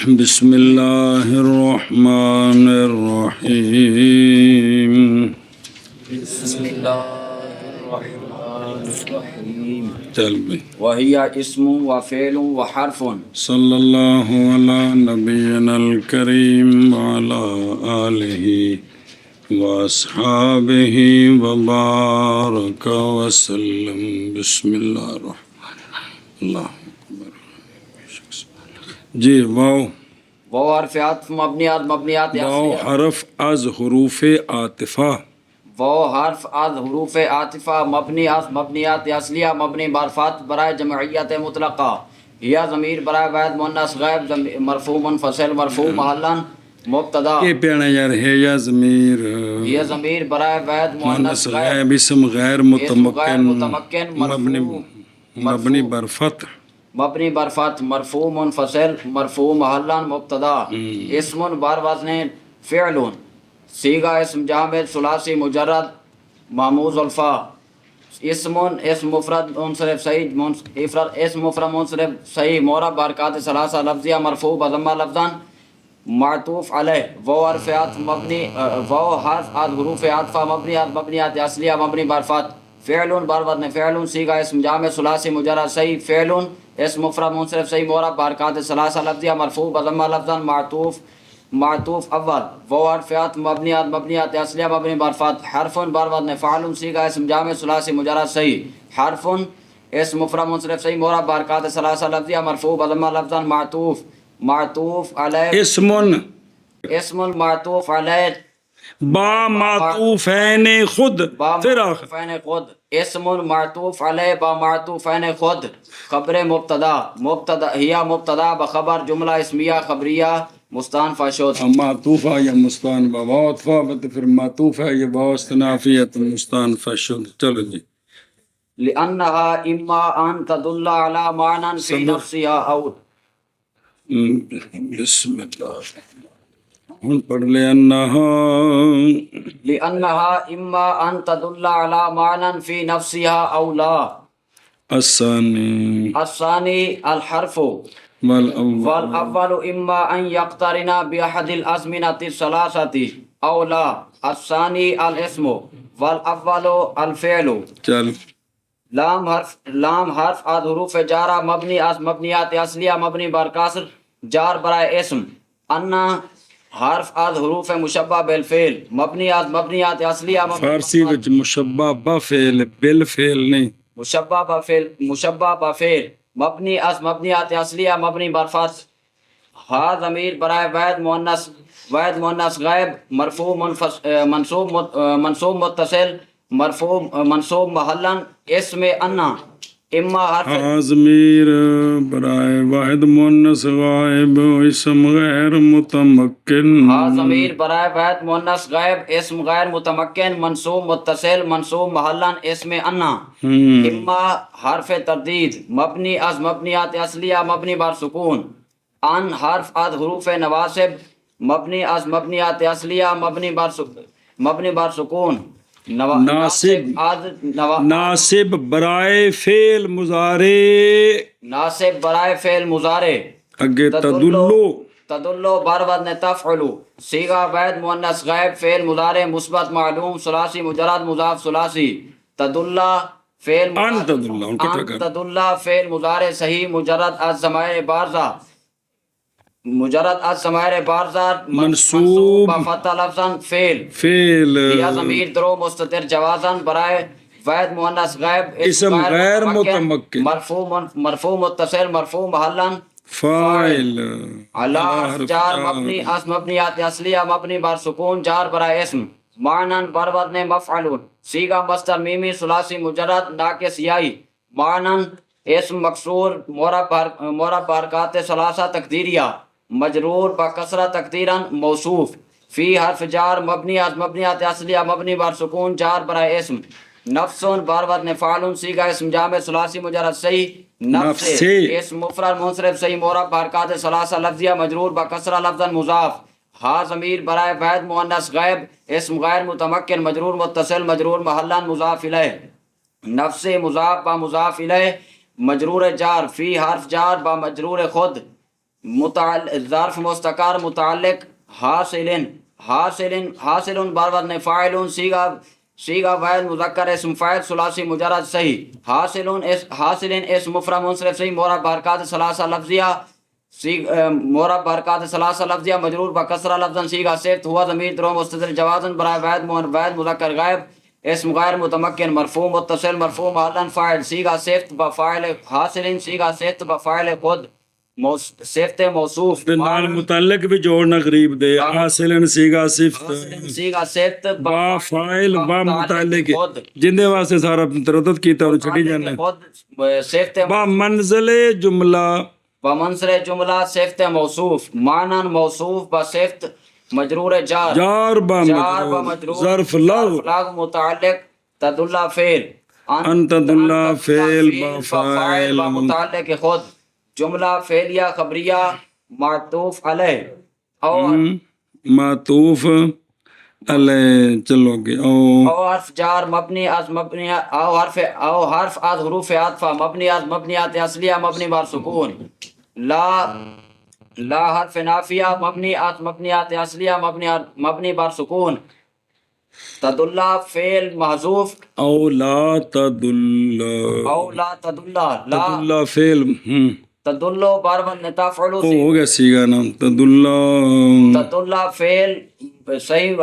بسم اللہ الرحمن الرحیم بسم اللہ الرحمن الرحیم چل بھائی وہی اسم و فعل و حرف صلی اللہ علی نبینا الکریم وعلی آلہ واصحابہ وبارک وسلم بسم اللہ الرحمن اللہ اکبر جی واو وہ حرف عطف مبنیات واو حرف از حروف عاطفہ وہ حرف از حروف عاطفہ مبنیات اصلیہ مبنی برفات برائے جمعیت مطلقہ یا ضمیر برائے واحد مؤنث غائب مرفوع منفصل مرفوع محلا مبتدا یہ پیانا یار ہے یا ضمیر یہ ضمیر برائے واحد مؤنث غائب اسم غیر متمکن مبنی برفت مبنی برفت مرفوع منفصل مرفوع محلا مبتدا اسم بار وزن فعل صیغہ اسم جامد ثلاثی مجرد محموز الفا اسم مفرد منصرف صحیح اسم مفرد منصرف صحیح معرب بحرکات ثلاثہ لفظیہ مرفوع بضمہ لفظاً معطوف علیہ وہ حرف عطف مبنی وہ حرف عطف حروف عطفہ مبنیات اصلیہ مبنی برفت فعل بار وزن فعل صیغہ اسم جامد ثلاثی مجرد صحیح فعل اسم مفرد منصرف صحیح معرب بحرکات ثلاثہ لفظیہ مرفوع بضمہ لفظاً معطوف اول وہ حرف عطف مبنیات اصلیہ مبنی برفت حرف بار وزن فعل صیغہ اسم جامد ثلاثی مجرد صحیح حرف اسم مفرد منصرف صحیح معرب بحرکات ثلاثہ لفظیہ مرفوع بضمہ لفظاً معطوف علیہ اسم معطوف علیہ با معطوفین خود پھر آخر خود اسم معطوف علیہ با معطوفین خود خبر مبتدا ہیا مبتدا بخبر جملہ اسمیہ خبریہ مستانفہ شد معطوفہ یا مستانفہ واطفہ پھر معطوفہ یا واستنافیت مستانفہ شد چلو جی لأنها اما ان تدل على معنى في نفسها او بسم اللہ ہم پڑھ لے لأنها اما ان تدل على معنى في نفسها او لا الثاني الحرف والأول إما أن يقترن بأحد الأزمنة الثلاثة أو لا الثاني الاسم والأول الفعل چل لام حرف از حروف جارہ مبنیات اصلیہ مبنی بر کسر جار برائے اسم انا حرف از حروف مشبہ بالفعل مبنیات اصلیہ فارسی وچ مشبہ بفعل بالفعل نہیں مشبہ بفعل مبنی مبنیات اصلیہ مبنی برفت ہا ضمیر برائے واحد مؤنث غائب مرفوع منصوب متصل مرفوع منصوب محلا اسم انا اما حرف ہا ضمیر برائے واحد مؤنث غائب اسم غیر متمکن ہا ضمیر برائے واحد مؤنث غائب اسم غیر متمکن منصوب متصل منصوب محلا اسم انا اما حرف تردید مبنی مبنیات اصلیہ مبنی بر سکون ان حرف از حروف نواسب مبنی مبنیات اصلیہ مبنی بر سکون ناصب برائے فعل مضارع اگے تدلو بار وزن تفعل صیغہ واحد مؤنث غائب فعل مضارع مثبت معلوم ثلاثی مجرد مضاف ثلاثی تدلہ فعل مضارع صحیح مجرد از ضمائر بارزہ منصوب بفتح لفظاً فعل یا ضمیر درو مستتر جوازاً برائے واحد مؤنث غائب اسم غیر متمکن مرفوع متصل مرفوع محلا فاعل علی حرف جار مبنیات اصلیہ مبنی بر سکون جار برائے اسم معنن بر وزن مفعل صیغہ مصدر میمی ثلاثی مجرد ناقص یائی معنن اسم مکسور معرب بحرکات ثلاثہ تقدیریہ مجرور بکسرہ تقدیرا موصوف فی حرف جار مبنیات اصلیہ مبنی بر سکون جار برائے اسم نفس بار وزن فعل صیغہ اسم جامع ثلاثی مجرد صحیح نفس اسم مفرد منصرف صحیح معرب بحرکات ثلاثہ لفظیہ مجرور بکسرہ لفظا مضاف ہا ضمیر برائے واحد مؤنث غائب اسم غیر متمکن مجرور متصل مجرور محلا مضاف الیہ نفس مضاف با مضاف الیہ مجرور جار فی حرف جار با مجرور خود ظرف مستقر متعلق حاصل بار وزن فاعل صیغہ واحد مذکر اسم فاعل ثلاثی مجرد صحیح حاصل اسم مفرد منصرف صحیح مورب بحرکات ثلاثہ لفظیہ مورب بحرکات ثلاثہ لفظیہ مجرور بکسرہ لفظاً صیغہ صفت ہوا ضمیر درو مستتر جوازاً برائے واحد مذکر غائب اسم غیر متمکن مرفوع متصل مرفوع محلاً فاعل صیغہ صفت بفاعل حاصل صیغہ صفت بفاعل خود صفت موصوف نال متعلق بھی جوڑنا غریب دے حاصل صیغہ صفت صیغہ صفت با فاعل با متعلق جندے واسطے سارا تردد کیتا اور چھڑی جانا صفت با منزل جملہ بمنصر جملہ صفت موصوف معنی موصوف بصفت مجرور جار با مجرور ظرف لغو متعلق تدل فعل ان تدل فعل با فاعل متعلق خود جملہ فعلیہ خبریہ معطوف علیہ او معطوف علیہ چلو گے او حرف جار مبنی از مبنی او حرف از حروف عطفہ مبنی از مبنیات اصلیہ مبنی بر سکون لا حرف نافیہ مبنی از مبنیات اصلیہ مبنی بر سکون تدل فعل محذوف او لا تدل لا فعل تدل بار وزن تفعل ہو گیا سیگا نام تدل فعل صحیح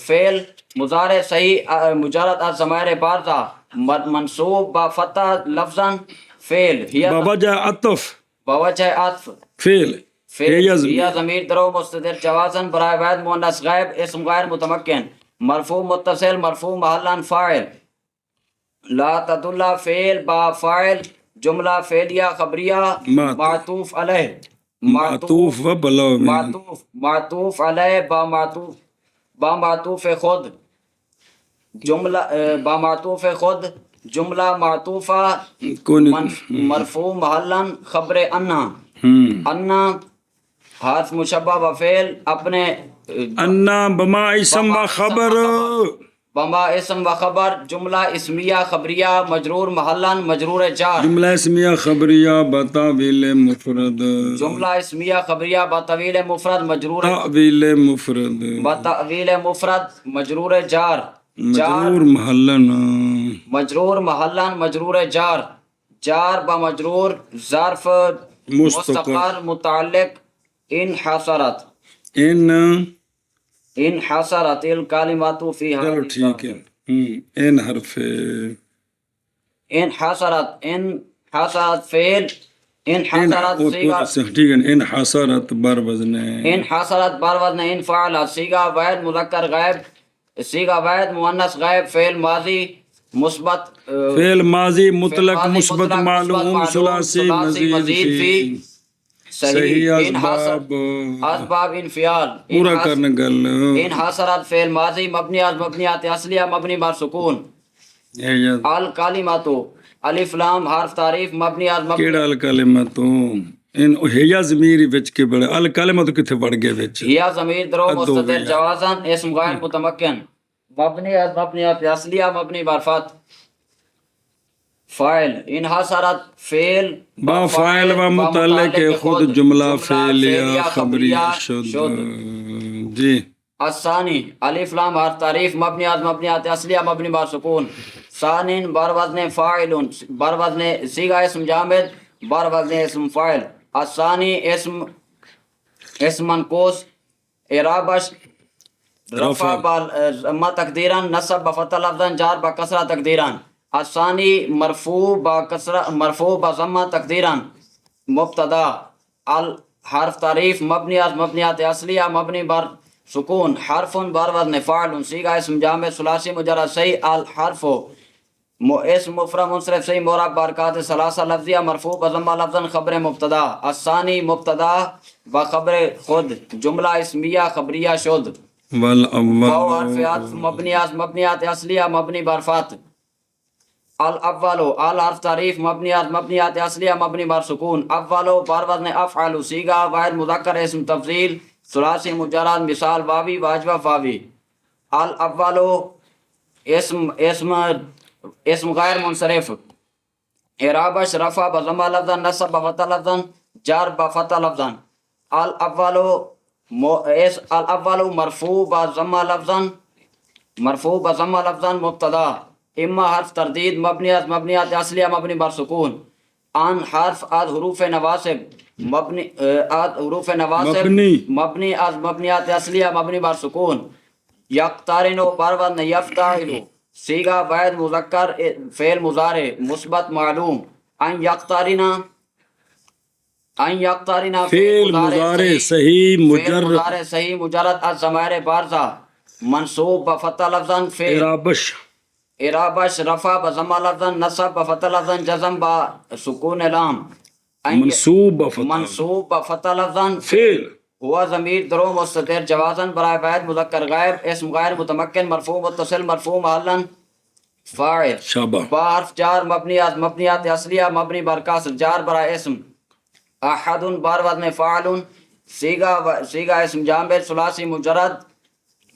فعل مضارع صحیح مجرد از ضمائر بارزہ منصوب با فتح لفظا فعل بوجہ عطف بوجہ عطف فعل ہی ضمیر درو مستتر جوازاً برائے واحد مؤنث غائب اسم غیر متمکن مرفوع متصل مرفوع محلاً فاعل لا تدل فعل با فاعل جملہ فعلیہ خبریہ معطوف علیہ معطوف علیہ با معطوف خود جملہ با معطوف خود جملہ معطوفہ مرفوع محلاً خبر انا حرف مشبہ بفعل اپنے انا بما اسم و خبر بما اسم و خبر جملہ اسمیہ خبریہ مجرور محلاً مجرور جار جملہ اسمیہ خبریہ بتاویل مفرد جملہ اسمیہ خبریہ بتاویل مفرد مجرور تاویل مفرد بتاویل مفرد مجرور جار مجرور محلاً مجرور جار بمجرور ظرف مستقر متعلق انحصرت الکلمات فی چلو ٹھیک ہے ان حرف انحصرت فعل انحصرت ٹھیک ہے انحصرت بر وزن انفعل صیغہ واحد مذکر غائب صیغہ واحد مؤنث غائب فعل ماضی مطلق مثبت معلوم ثلاثی مزید فی صحیح اسباب انفعال پورا کرنے گل انحصرت فعل ماضی مبنی از مبنیات اصلیہ مبنی بر سکون الکلمات الف لام حرف تعریف مبنی از مبنی کیڑا الکلمات ان ہیا ضمیر وچ کے بڑے الکلمات کتے بڑھ گئے وچ ہیا ضمیر درو مستتر جوازاً اسم غیر متمکن مبنی از مبنیات اصلیہ مبنی بر فتح فاعل انحصرت فعل با فاعل و متعلق خود جملہ فعلیہ خبریہ شد جی الثانی الف لام حرف تعریف مبنی از مبنیات اصلیہ مبنی بر سکون ثانین بر وزن فاعل بر وزن صیغہ اسم جامد بر وزن اسم فاعل الثانی اسم منقوص اعرابش رفع بضمہ تقدیرا نصب بفتح لفظا جار بکسرہ تقدیرا الثانی مرفوع بضمہ تقدیرا مبتدا الحرف تعریف مبنی از مبنیات اصلیہ مبنی بر سکون حرف بر وزن فاعل صیغہ اسم جامد ثلاثی مجرد صحیح الحرف اسم مفرد منصرف صحیح مورب بحرکات ثلاثہ لفظیہ مرفوع بضمہ لفظا خبر مبتدا الثانی مبتدا و خبر خود جملہ اسمیہ خبریہ شد والاول حرف عطف مبنی از مبنیات اصلیہ مبنی بر فتح الاول الحرف تعریف مبنی از مبنیات اصلیہ مبنی بر سکون اول بر وزن افعل صیغہ واحد مذکر اسم تفضیل ثلاثی مجرد مثال واوی واجبہ فاوی الاول اسم غیر منصرف اعرابش رفع بضمہ لفظا نصب بفتح لفظا جار بفتح لفظا الاول مرفوع بضم لفظا مبتدا اما حرف تردید مبنی از مبنیات اصلیہ مبنی بر سکون ان حرف از حروف نواسب مبنی از مبنیات اصلیہ مبنی بر سکون یقترن بر وزن یفتعل صیغہ واحد مذکر فعل مضارع مثبت معلوم ان یقترن فعل مضارع صحیح مجرد از ضمائر بارزہ منصوب بفتح لفظا فعل ارابش رفع بضم لفظا نصب بفتح لفظا جزم بسکون لام منصوب بفتح لفظا فعل ہوا ضمیر درو مستتر جوازن برائے واحد مذکر غائب اسم غیر متمکن مرفوع متصل مرفوع محلا فاعل با حرف جار مبنی از مبنیات اصلیہ مبنی بر کسر جار برائے اسم احد بار وزن فاعل صیغہ اسم جامد ثلاثی مجرد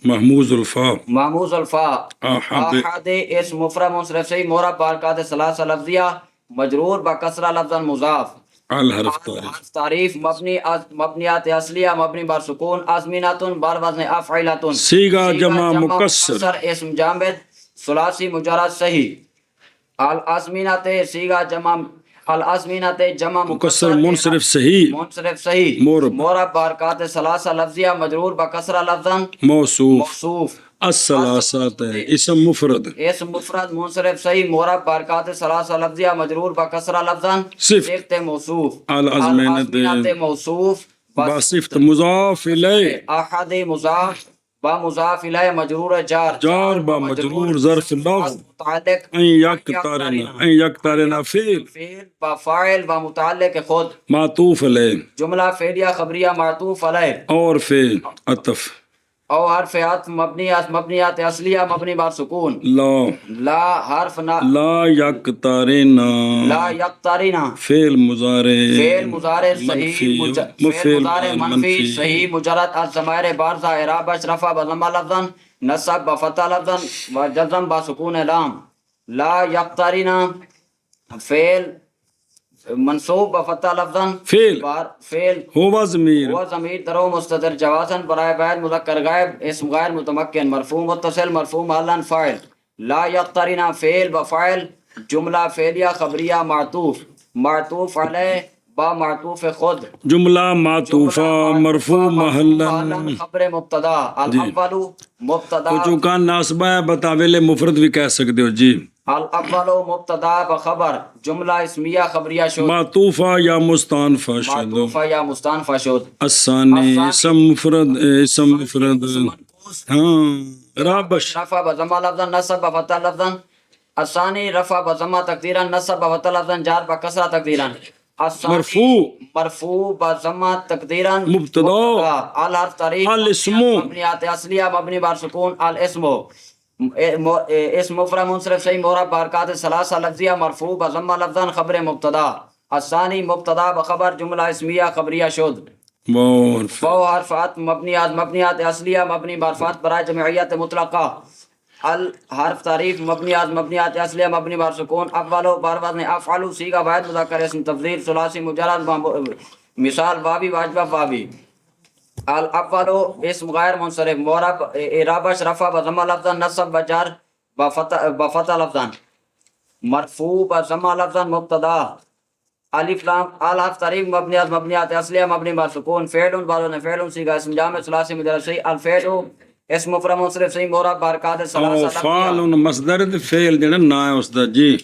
محموز الفا احد اسم مفرد منصرف صحیح معرب بارکات ثلاثہ لفظیہ مجرور بکسرہ لفظا مضاف الحرف تعریف مبنی از مبنیات اصلیہ مبنی بر سکون ازمینۃ بار وزن افعلۃ صیغہ جمع مکسر اسم جامد ثلاثی مجرد صحیح الازمینۃ صیغہ جمع مکسر منصرف صحیح معرب بارکات ثلاثہ لفظیہ مجرور بکسرہ لفظا موصوف الثلاثات اسم مفرد منصرف صحیح معرب بارکات ثلاثہ لفظیہ مجرور بکسرہ لفظا صفت موصوف الازمینۃ موصوف بصفت مضاف الیہ احد مضاف با مضاف الیہ مجرور جار با مجرور ظرف لفظ متعلق ان یقترن فعل با فاعل با متعلق خود معطوف علیہ جملہ فعلیہ خبریہ معطوف علیہ اور فعل عطف او حرف عطف مبنی از مبنیات اصلیہ مبنی بر سکون لا حرف لا یقترن فعل مضارع منفی صحیح مجرد از ضمائر بارزہ اعرابش رفع بضم لفظا نصب بفتح لفظا و جزم بسکون لام لا یقترن فعل منصوب بفتح لفظا فعل ہوا ضمیر درو مستتر جوازن برائے واحد مذکر غائب اسم غیر متمکن مرفوع متصل مرفوع محلا فاعل لا یقترن فعل بفاعل جملہ فعلیہ خبریہ معطوف علیہ با معطوف خود جملہ معطوفہ مرفوع محلا خبر مبتدا الاول مبتدا چونکہ ناصبہ ہے بتاویل مفرد بھی کہہ سکتے ہو جی الاول مبتدا بخبر جملہ اسمیہ خبریہ شد معطوفہ یا مستانفہ شد الثانی اسم مفرد ہاں رابش رفع بضم لفظا نصب بفتح لفظا الثانی رفع بضم تقدیرا نصب بفتح لفظا جار بکسرہ تقدیرا مرفوع بضم تقدیرا مبتدا الحرف تعریف الاسم مبنیات اصلیہ مبنی بر سکون الاسم اسم مفرد منصرف صحیح معرب بارکات ثلاثہ لفظیہ مرفوع بضم لفظا خبر مبتدا الثانی مبتدا بخبر جملہ اسمیہ خبریہ شد واو حرف عطف مبنی از مبنیات اصلیہ مبنی بر فتح برائے جمعیت مطلقہ الحرف تعریف مبنی از مبنیات اصلیہ مبنی بر سکون اول بر وزن افعل صیغہ واحد مذکر اسم تفضیل ثلاثی مجرد مثال واوی واجبہ واوی الاول اسم غیر منصرف معرب اعرابش رفع بضم لفظا نصب بجر بفتح لفظا مرفوع بضم لفظا مبتدا الف لام الحرف تعریف مبنی از مبنیات اصلیہ مبنی بر سکون فعل فعل صیغہ اسم جامد ثلاثی مجرد صحیح الفعل اسم مفرد منصرف صحیح معرب بارکات ثلاثہ فعل مصدر فعل جڑا نا ہے اس دا جی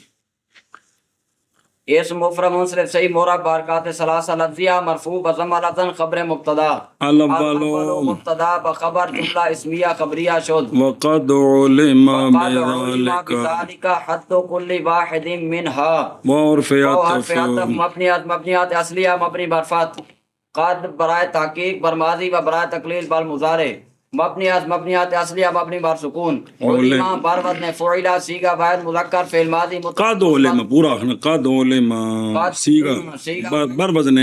اسم مفرد منصرف صحیح معرب بارکات ثلاثہ لفظیہ مرفوع بضم لفظا خبر مبتدا الاول مبتدا بخبر جملہ اسمیہ خبریہ شد وقد علم بذلك حد كل واحد منها وعرف عطف مبنیات اصلیہ مبنی بر فتح قد برائے تحقیق برماضی و برائے تقلیل بالمضارع مبنی از مبنیات اصلیہ مبنی بر سکون علم بر وزن فعل صیغہ واحد مذکر فعل ماضی قد علم پورا قد علم صیغہ بر وزن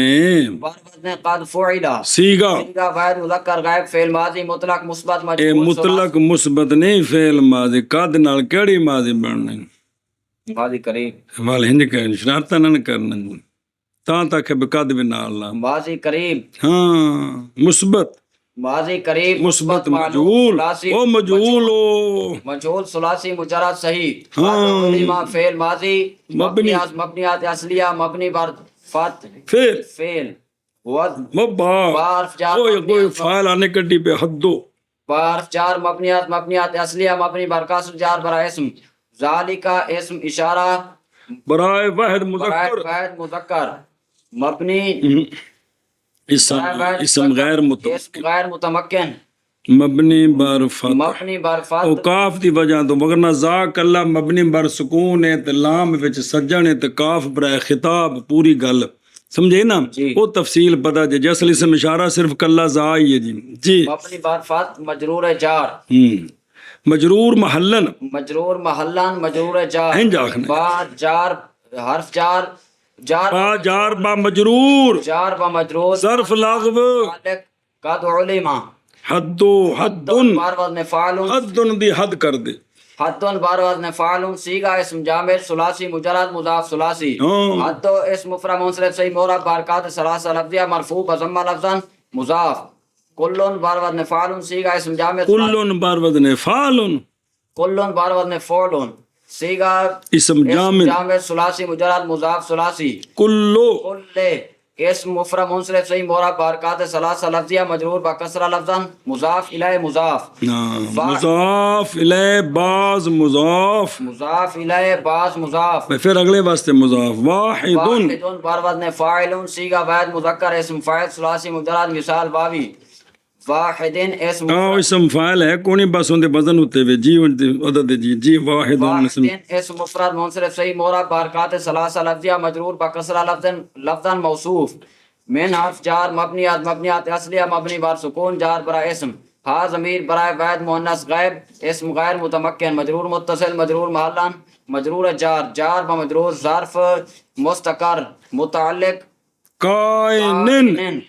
قد فعل صیغہ واحد مذکر غائب فعل ماضی مطلق مثبت اے مطلق مثبت نہیں فعل ماضی قد نال کیڑی ماضی بننی ماضی قریب وال ہنج کہ شرارت نہ کرنا تاں تک بقد بھی نال لا ماضی قریب ہاں مثبت ماضی قریب مثبت معلوم مجهول ثلاثی او مجهول او مجهول ثلاثی مجرد صحیح ہاں کلمہ فعل ماضی مبنی مبنیات اصلیہ مبنی بر فتح پھر فعل وضع مبا بارف جار کوئی فائل آنے کٹی پہ حدو بارف جار مبنیات اصلیہ مبنی بر کسر جار برا اسم ذالکا اسم اشارہ برائے واحد برائے مذکر واحد مذکر مبنی اسم غیر اسم متمکن غیر متمکن مبنی بر فتح مبنی بر او فتح کاف دی وجہ تو مگر نہ ذاک اللہ مبنی بر سکون ہے تے لام وچ سجن ہے تے کاف برائے خطاب پوری گل سمجھے نا جی وہ تفصیل پتہ جے اصل اسم اشارہ صرف کلا ذا ہی ہے جی مبنی بر فتح مجرور جار مجرور محلن مجرور محلان مجرور جار ہنج آخنا با جار حرف جار با جار با مجرور جار با مجرور ظرف لاغو مالک قد علما حدو حدن بار وزن فعلون حدن دی حد کر دے حدن بار وزن فعلون سیگا اسم جامع ثلاثی مجرد مضاف ثلاثی حدو اسم مفرد منصرف صحیح مورب بارکات ثلاثہ لفظیہ مرفوع بضمہ لفظاً مضاف کلن بار وزن فعلون سیگا اسم جامع کلن بار وزن فعلن کلن بار وزن فعلون سیگا اسم جامع ثلاثی مجرد مضاف ثلاثی کلو کل اسم مفرد منصرف صحیح مورب بارکات ثلاثہ لفظیہ مجرور بکسرہ لفظاً مضاف الیہ مضاف مضاف الیہ باز مضاف مضاف الیہ باز مضاف پھر اگلے واسطے مضاف واحد واحد بار وزن فاعل سیگا واحد مذکر اسم فاعل ثلاثی مجرد مثال واوی واحد اسم اسم فاعل ہے کونی بس ہوندے وزن ہوتے ہوئے جی عدد جی واحد اسم اسم مفرد منصرف صحیح مورب بارکات ثلاثہ لفظیہ مجرور بکسرہ لفظاً موصوف من حرف جار مبنیات اصلیہ مبنی بر سکون جار برا اسم ہا ضمیر برائے واحد مؤنث غائب اسم غیر متمکن مجرور متصل مجرور محلان مجرور جار بمجرور ظرف مستقر متعلق قائنن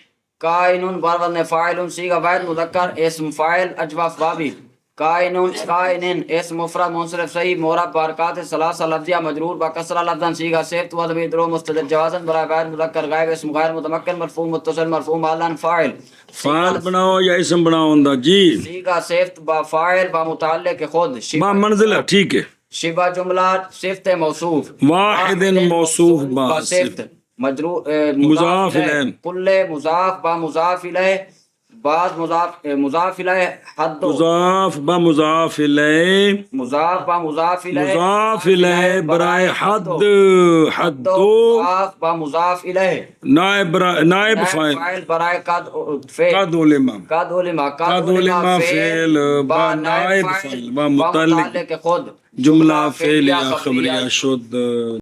کائنون بار وزن فاعل سیگا واحد مذکر اسم فاعل اجوف بابی کائنن اسم مفرد منصرف صحیح مورب بارکات ثلاثہ لفظیہ مجرور بکسرہ لفظاً سیگا صفت و ضمیر درو مستتر جوازن برائے واحد مذکر غائب اسم غیر متمکن مرفوع متصل مرفوع محلان فاعل بناؤ یا اسم بناؤ ہوندا جی سیگا صفت با فاعل با متعلق خود با منزلہ ٹھیک ہے شبہ جملہ صفت موصوف واحد موصوف با صفت مجرور مضاف الیہ کل مضاف با مضاف الیہ بعض مضاف الیہ حد مضاف با مضاف الیہ مضاف با مضاف الیہ مضاف الیہ برائے حد مضاف با مضاف الیہ نائب فاعل برائے قد علما فعل با نائب فاعل با متعلق خود جملہ فعلیہ خبریہ شد